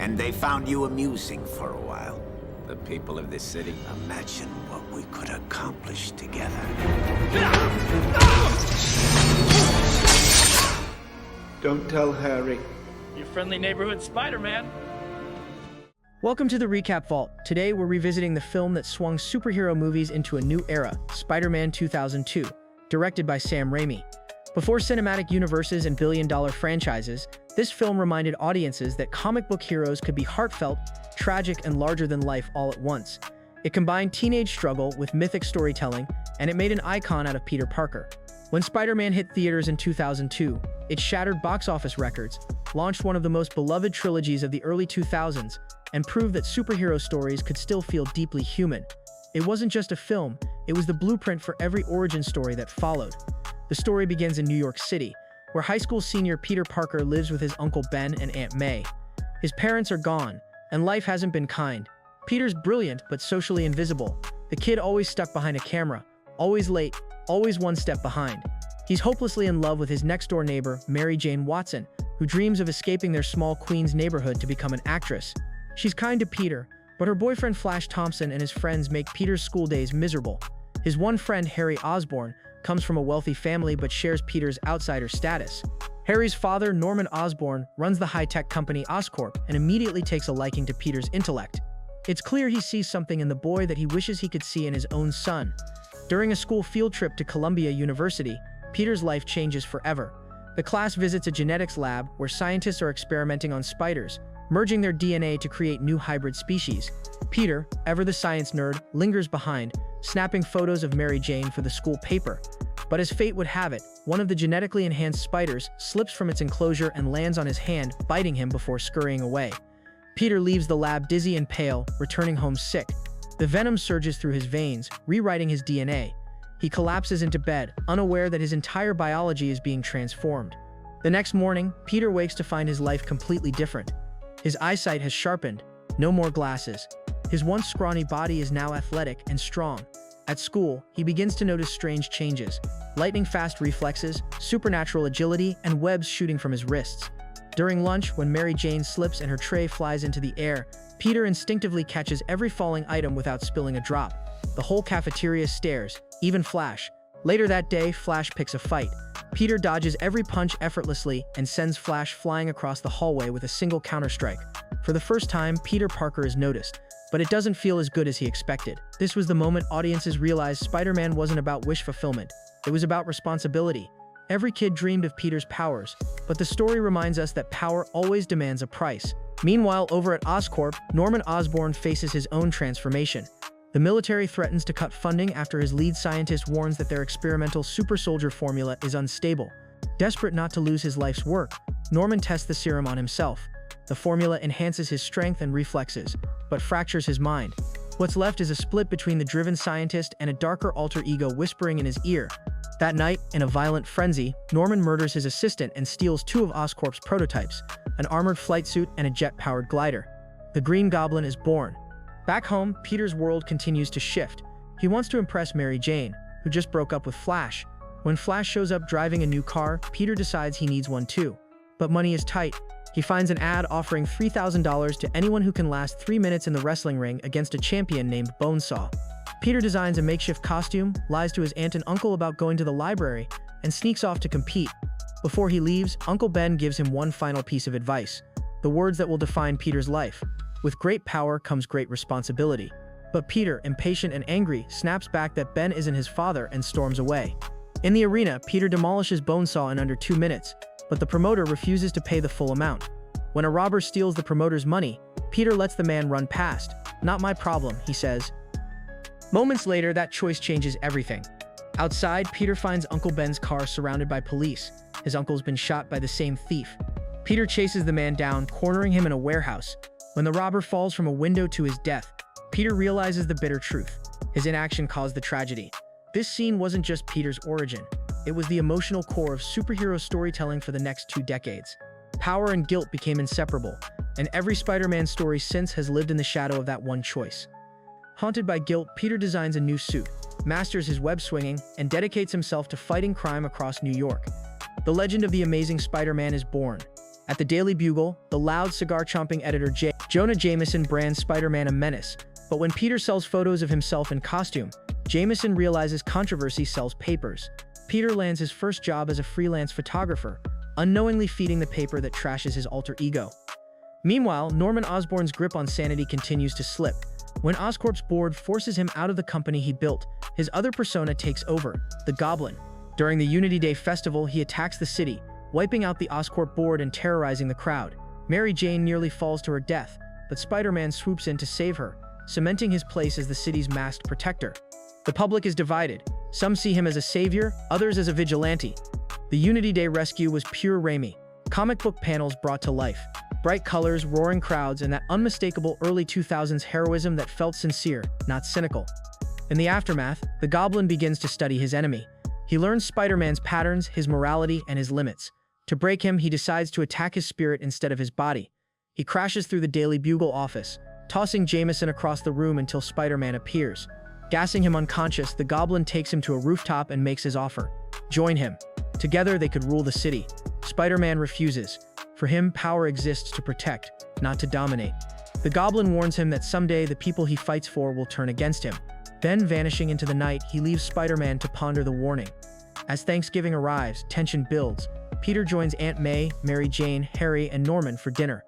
And they found you amusing for a while. The people of this city. Imagine what we could accomplish together. Don't tell Harry. Your friendly neighborhood Spider-Man. Welcome to the Recap Vault. Today we're revisiting the film that swung superhero movies into a new era, Spider-Man 2002, directed by Sam Raimi. Before cinematic universes and billion-dollar franchises, this film reminded audiences that comic book heroes could be heartfelt, tragic, and larger-than-life all at once. It combined teenage struggle with mythic storytelling, and it made an icon out of Peter Parker. When Spider-Man hit theaters in 2002, it shattered box office records, launched one of the most beloved trilogies of the early 2000s, and proved that superhero stories could still feel deeply human. It wasn't just a film, it was the blueprint for every origin story that followed. The story begins in New York City, where high school senior Peter Parker lives with his Uncle Ben and Aunt May. His parents are gone, and life hasn't been kind. Peter's brilliant but socially invisible. The kid always stuck behind a camera, always late, always one step behind. He's hopelessly in love with his next-door neighbor, Mary Jane Watson, who dreams of escaping their small Queens neighborhood to become an actress. She's kind to Peter, but her boyfriend Flash Thompson and his friends make Peter's school days miserable. His one friend, Harry Osborn, comes from a wealthy family but shares Peter's outsider status. Harry's father, Norman Osborn, runs the high-tech company Oscorp and immediately takes a liking to Peter's intellect. It's clear he sees something in the boy that he wishes he could see in his own son. During a school field trip to Columbia University, Peter's life changes forever. The class visits a genetics lab where scientists are experimenting on spiders, merging their DNA to create new hybrid species. Peter, ever the science nerd, lingers behind, snapping photos of Mary Jane for the school paper. But as fate would have it, one of the genetically enhanced spiders slips from its enclosure and lands on his hand, biting him before scurrying away. Peter leaves the lab dizzy and pale, returning home sick. The venom surges through his veins, rewriting his DNA. He collapses into bed, unaware that his entire biology is being transformed. The next morning, Peter wakes to find his life completely different. His eyesight has sharpened, no more glasses. His once scrawny body is now athletic and strong. At school, he begins to notice strange changes: lightning-fast reflexes, supernatural agility, and webs shooting from his wrists. During lunch, when Mary Jane slips and her tray flies into the air, Peter instinctively catches every falling item without spilling a drop. The whole cafeteria stares, even Flash. Later that day, Flash picks a fight. Peter dodges every punch effortlessly and sends Flash flying across the hallway with a single counterstrike. For the first time, Peter Parker is noticed, but it doesn't feel as good as he expected. This was the moment audiences realized Spider-Man wasn't about wish fulfillment. It was about responsibility. Every kid dreamed of Peter's powers, but the story reminds us that power always demands a price. Meanwhile, over at Oscorp, Norman Osborn faces his own transformation. The military threatens to cut funding after his lead scientist warns that their experimental super soldier formula is unstable. Desperate not to lose his life's work, Norman tests the serum on himself. The formula enhances his strength and reflexes, but fractures his mind. What's left is a split between the driven scientist and a darker alter ego whispering in his ear. That night, in a violent frenzy, Norman murders his assistant and steals two of Oscorp's prototypes, an armored flight suit and a jet-powered glider. The Green Goblin is born. Back home, Peter's world continues to shift. He wants to impress Mary Jane, who just broke up with Flash. When Flash shows up driving a new car, Peter decides he needs one too. But money is tight. He finds an ad offering $3,000 to anyone who can last 3 minutes in the wrestling ring against a champion named Bonesaw. Peter designs a makeshift costume, lies to his aunt and uncle about going to the library, and sneaks off to compete. Before he leaves, Uncle Ben gives him one final piece of advice, the words that will define Peter's life. With great power comes great responsibility. But Peter, impatient and angry, snaps back that Ben isn't his father and storms away. In the arena, Peter demolishes Bonesaw in under 2 minutes, but the promoter refuses to pay the full amount. When a robber steals the promoter's money, Peter lets the man run past. "Not my problem," he says. Moments later, that choice changes everything. Outside, Peter finds Uncle Ben's car surrounded by police. His uncle's been shot by the same thief. Peter chases the man down, cornering him in a warehouse. When the robber falls from a window to his death, Peter realizes the bitter truth. His inaction caused the tragedy. This scene wasn't just Peter's origin. It was the emotional core of superhero storytelling for the next 2 decades. Power and guilt became inseparable, and every Spider-Man story since has lived in the shadow of that one choice. Haunted by guilt, Peter designs a new suit, masters his web swinging, and dedicates himself to fighting crime across New York. The legend of the Amazing Spider-Man is born. At the Daily Bugle, the loud cigar-chomping editor Jonah Jameson brands Spider-Man a menace, but when Peter sells photos of himself in costume, Jameson realizes controversy sells papers. Peter lands his first job as a freelance photographer, unknowingly feeding the paper that trashes his alter ego. Meanwhile, Norman Osborn's grip on sanity continues to slip. When Oscorp's board forces him out of the company he built, his other persona takes over, the Goblin. During the Unity Day festival, he attacks the city, wiping out the Oscorp board and terrorizing the crowd. Mary Jane nearly falls to her death, but Spider-Man swoops in to save her, cementing his place as the city's masked protector. The public is divided. Some see him as a savior, others as a vigilante. The Unity Day rescue was pure Raimi. Comic book panels brought to life. Bright colors, roaring crowds, and that unmistakable early 2000s heroism that felt sincere, not cynical. In the aftermath, the Goblin begins to study his enemy. He learns Spider-Man's patterns, his morality, and his limits. To break him, he decides to attack his spirit instead of his body. He crashes through the Daily Bugle office, tossing Jameson across the room until Spider-Man appears. Gassing him unconscious, the Goblin takes him to a rooftop and makes his offer. Join him. Together, they could rule the city. Spider-Man refuses. For him, power exists to protect, not to dominate. The Goblin warns him that someday the people he fights for will turn against him. Then, vanishing into the night, he leaves Spider-Man to ponder the warning. As Thanksgiving arrives, tension builds. Peter joins Aunt May, Mary Jane, Harry, and Norman for dinner.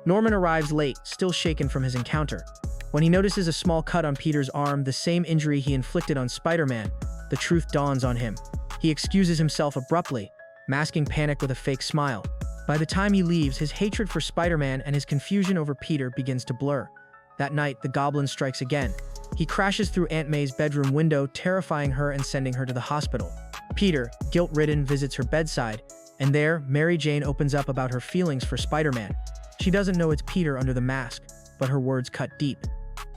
Norman arrives late, still shaken from his encounter. When he notices a small cut on Peter's arm, the same injury he inflicted on Spider-Man, the truth dawns on him. He excuses himself abruptly, masking panic with a fake smile. By the time he leaves, his hatred for Spider-Man and his confusion over Peter begins to blur. That night, the Goblin strikes again. He crashes through Aunt May's bedroom window, terrifying her and sending her to the hospital. Peter, guilt-ridden, visits her bedside, and there, Mary Jane opens up about her feelings for Spider-Man. She doesn't know it's Peter under the mask, but her words cut deep.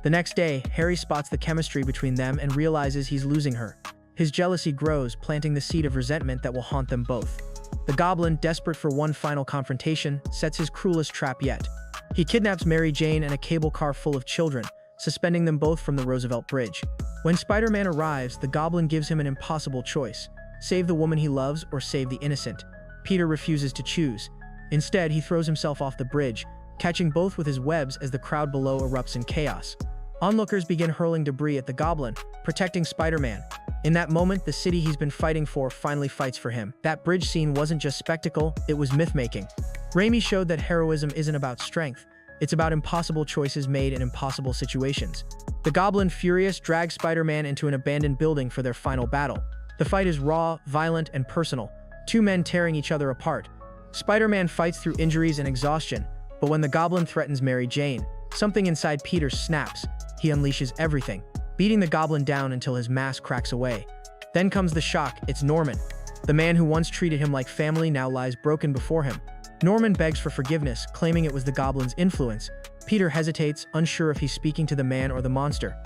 The next day, Harry spots the chemistry between them and realizes he's losing her. His jealousy grows, planting the seed of resentment that will haunt them both. The Goblin, desperate for one final confrontation, sets his cruelest trap yet. He kidnaps Mary Jane and a cable car full of children, suspending them both from the Roosevelt Bridge. When Spider-Man arrives, the Goblin gives him an impossible choice: save the woman he loves or save the innocent. Peter refuses to choose. Instead, he throws himself off the bridge, catching both with his webs as the crowd below erupts in chaos. Onlookers begin hurling debris at the Goblin, protecting Spider-Man. In that moment, the city he's been fighting for finally fights for him. That bridge scene wasn't just spectacle, it was myth-making. Raimi showed that heroism isn't about strength, it's about impossible choices made in impossible situations. The Goblin, furious, drags Spider-Man into an abandoned building for their final battle. The fight is raw, violent, and personal, two men tearing each other apart. Spider-Man fights through injuries and exhaustion, but when the Goblin threatens Mary Jane, something inside Peter snaps. He unleashes everything, beating the Goblin down until his mask cracks away. Then comes the shock: it's Norman. The man who once treated him like family now lies broken before him. Norman begs for forgiveness, claiming it was the Goblin's influence. Peter hesitates, unsure if he's speaking to the man or the monster.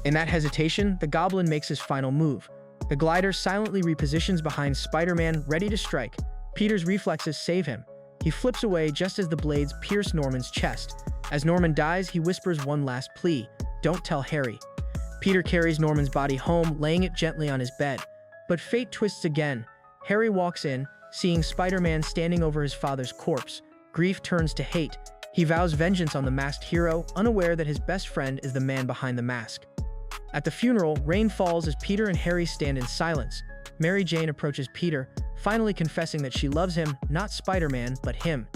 In that hesitation, the Goblin makes his final move. The glider silently repositions behind Spider-Man, ready to strike. Peter's reflexes save him. He flips away just as the blades pierce Norman's chest. As Norman dies, he whispers one last plea: "Don't tell Harry." Peter carries Norman's body home, laying it gently on his bed. But fate twists again. Harry walks in, seeing Spider-Man standing over his father's corpse. Grief turns to hate. He vows vengeance on the masked hero, unaware that his best friend is the man behind the mask. At the funeral, rain falls as Peter and Harry stand in silence. Mary Jane approaches Peter, finally confessing that she loves him, not Spider-Man, but him.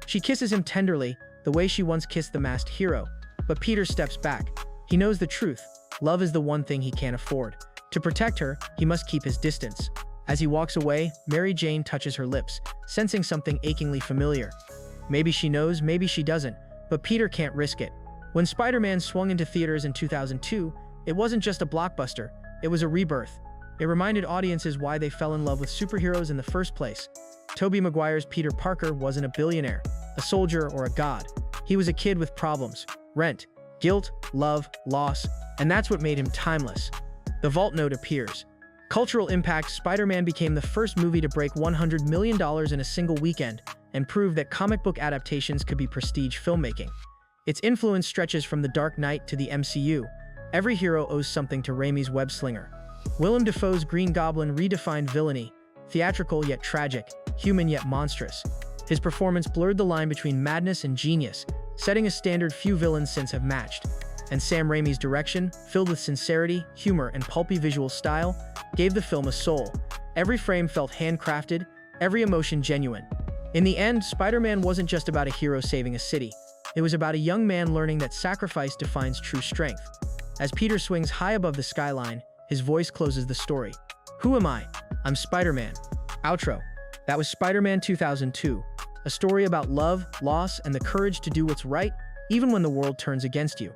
She kisses him tenderly, the way she once kissed the masked hero. But Peter steps back. He knows the truth. Love is the one thing he can't afford. To protect her, he must keep his distance. As he walks away, Mary Jane touches her lips, sensing something achingly familiar. Maybe she knows, maybe she doesn't, but Peter can't risk it. When Spider-Man swung into theaters in 2002, it wasn't just a blockbuster, it was a rebirth. It reminded audiences why they fell in love with superheroes in the first place. Tobey Maguire's Peter Parker wasn't a billionaire, a soldier, or a god. He was a kid with problems: rent, guilt, love, loss, and that's what made him timeless. The vault note appears. Cultural impact: Spider-Man became the first movie to break $100 million in a single weekend and prove that comic book adaptations could be prestige filmmaking. Its influence stretches from The Dark Knight to the MCU. Every hero owes something to Raimi's web-slinger. Willem Dafoe's Green Goblin redefined villainy: theatrical yet tragic, human yet monstrous. His performance blurred the line between madness and genius, setting a standard few villains since have matched. And Sam Raimi's direction, filled with sincerity, humor, and pulpy visual style, gave the film a soul. Every frame felt handcrafted, every emotion genuine. In the end, Spider-Man wasn't just about a hero saving a city. It was about a young man learning that sacrifice defines true strength. As Peter swings high above the skyline, his voice closes the story. Who am I? I'm Spider-Man. Outro. That was Spider-Man 2002, a story about love, loss, and the courage to do what's right, even when the world turns against you.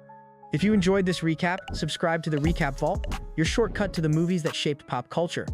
If you enjoyed this recap, subscribe to the Recap Vault, your shortcut to the movies that shaped pop culture.